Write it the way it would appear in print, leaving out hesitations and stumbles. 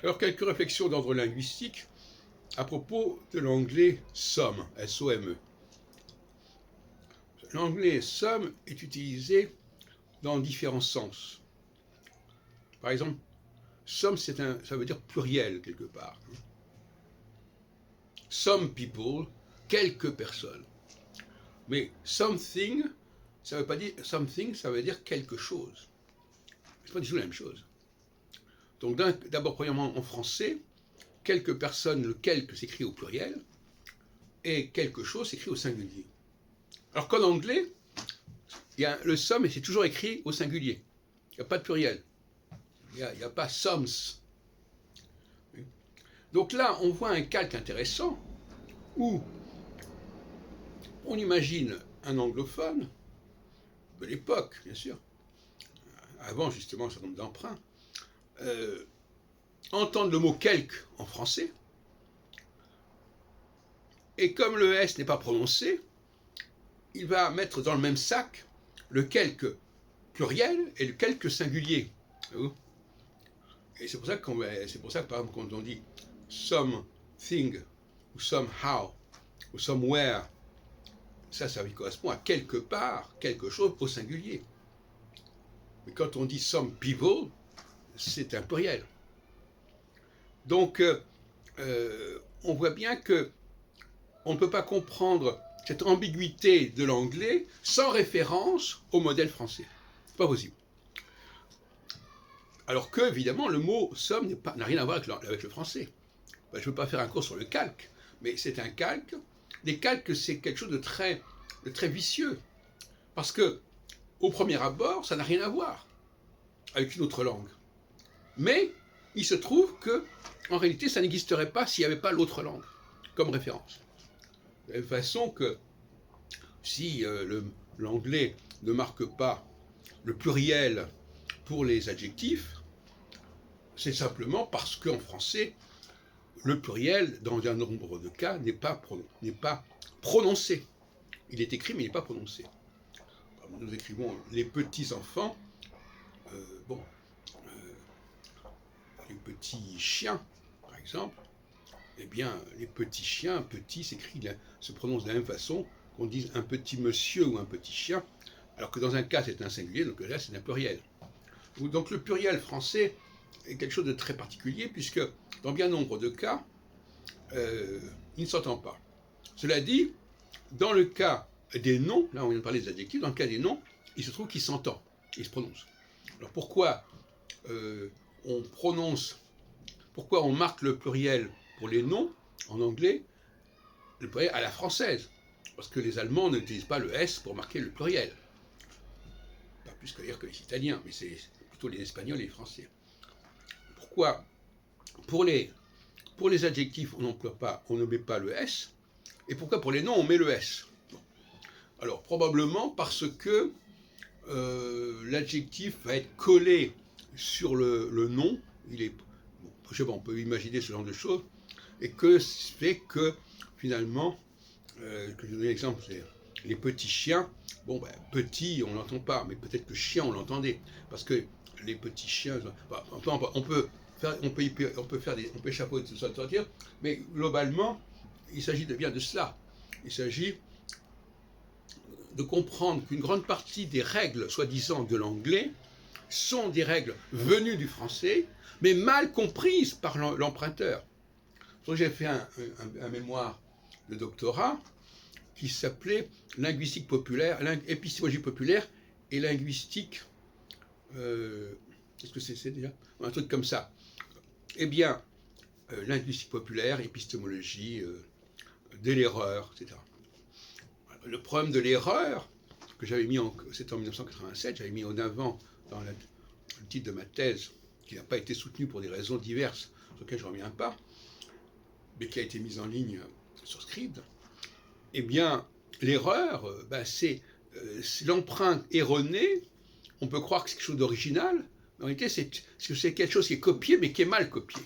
Alors, quelques réflexions d'ordre linguistique à propos de l'anglais some, S-O-M-E. L'anglais some est utilisé dans différents sens. Par exemple, some, ça veut dire pluriel quelque part. Some people, quelques personnes. Mais something, ça veut pas dire something, ça veut dire quelque chose. C'est pas du tout la même chose. Donc d'abord, premièrement, en français, quelques personnes, le quelque s'écrit au pluriel, et quelque chose s'écrit au singulier. Alors qu'en anglais, le some, c'est toujours écrit au singulier. Il n'y a pas de pluriel. Il n'y a pas somes. Donc là, on voit un calque intéressant où on imagine un anglophone de l'époque, bien sûr, avant justement un certain nombre d'emprunts, entendre le mot quelque en français, et comme le S n'est pas prononcé, il va mettre dans le même sac le quelque pluriel et le quelque singulier. Et c'est pour ça que par exemple, quand on dit something, ou somehow, ou somewhere, ça correspond à quelque part, quelque chose au singulier. Mais quand on dit some people, c'est un pluriel. Donc, on voit bien que on ne peut pas comprendre cette ambiguïté de l'anglais sans référence au modèle français. C'est pas possible. Alors que, évidemment, le mot somme n'a rien à voir avec le français. Je ne veux pas faire un cours sur le calque, mais c'est un calque. Les calques, c'est quelque chose de très vicieux. Parce que, au premier abord, ça n'a rien à voir avec une autre langue. Mais il se trouve que, en réalité, ça n'existerait pas s'il n'y avait pas l'autre langue comme référence. De la même façon que si l'anglais ne marque pas le pluriel pour les adjectifs, c'est simplement parce qu'en français, le pluriel, dans un nombre de cas, n'est pas prononcé. Il est écrit, mais il n'est pas prononcé. Nous écrivons les petits-enfants, les petits chiens, par exemple. Eh bien, les petits chiens, petit se prononce de la même façon qu'on dise un petit monsieur ou un petit chien, alors que dans un cas c'est un singulier, donc là c'est un pluriel. Donc le pluriel français est quelque chose de très particulier, puisque dans bien nombre de cas, il ne s'entend pas. Cela dit, dans le cas des noms, là on vient de parler des adjectifs, dans le cas des noms, il se trouve qu'il s'entend, il se prononce. Alors pourquoi pourquoi on marque le pluriel pour les noms, en anglais, le pluriel à la française? Parce que les Allemands n'utilisent pas le S pour marquer le pluriel. Pas plus d'ailleurs que les Italiens, mais c'est plutôt les Espagnols et les Français. Pourquoi pour les adjectifs, on ne met pas le S, et pourquoi pour les noms, on met le S? Alors, probablement parce que l'adjectif va être collé sur le nom, je sais pas, on peut imaginer ce genre de choses, et que ce fait que, finalement, que je donne l'exemple, c'est les petits chiens. Bon, petit, on l'entend pas, mais peut-être que chien, on l'entendait, parce que les petits chiens, on peut échapper de tout ça, mais globalement, il s'agit bien de cela. Il s'agit de comprendre qu'une grande partie des règles, soi-disant, de l'anglais, sont des règles venues du français, mais mal comprises par l'emprunteur. Donc j'ai fait un mémoire de doctorat qui s'appelait linguistique populaire, épistémologie populaire et linguistique. Qu'est-ce que c'est déjà? Un truc comme ça. Eh bien, linguistique populaire, épistémologie de l'erreur, etc. Le problème de l'erreur que j'avais mis c'était en 1987, j'avais mis en avant dans le titre de ma thèse, qui n'a pas été soutenu pour des raisons diverses, sur lesquelles je ne reviens pas, mais qui a été mise en ligne sur Scribd. Eh bien, l'erreur, c'est l'empreinte erronée. On peut croire que c'est quelque chose d'original, mais en réalité, c'est quelque chose qui est copié, mais qui est mal copié.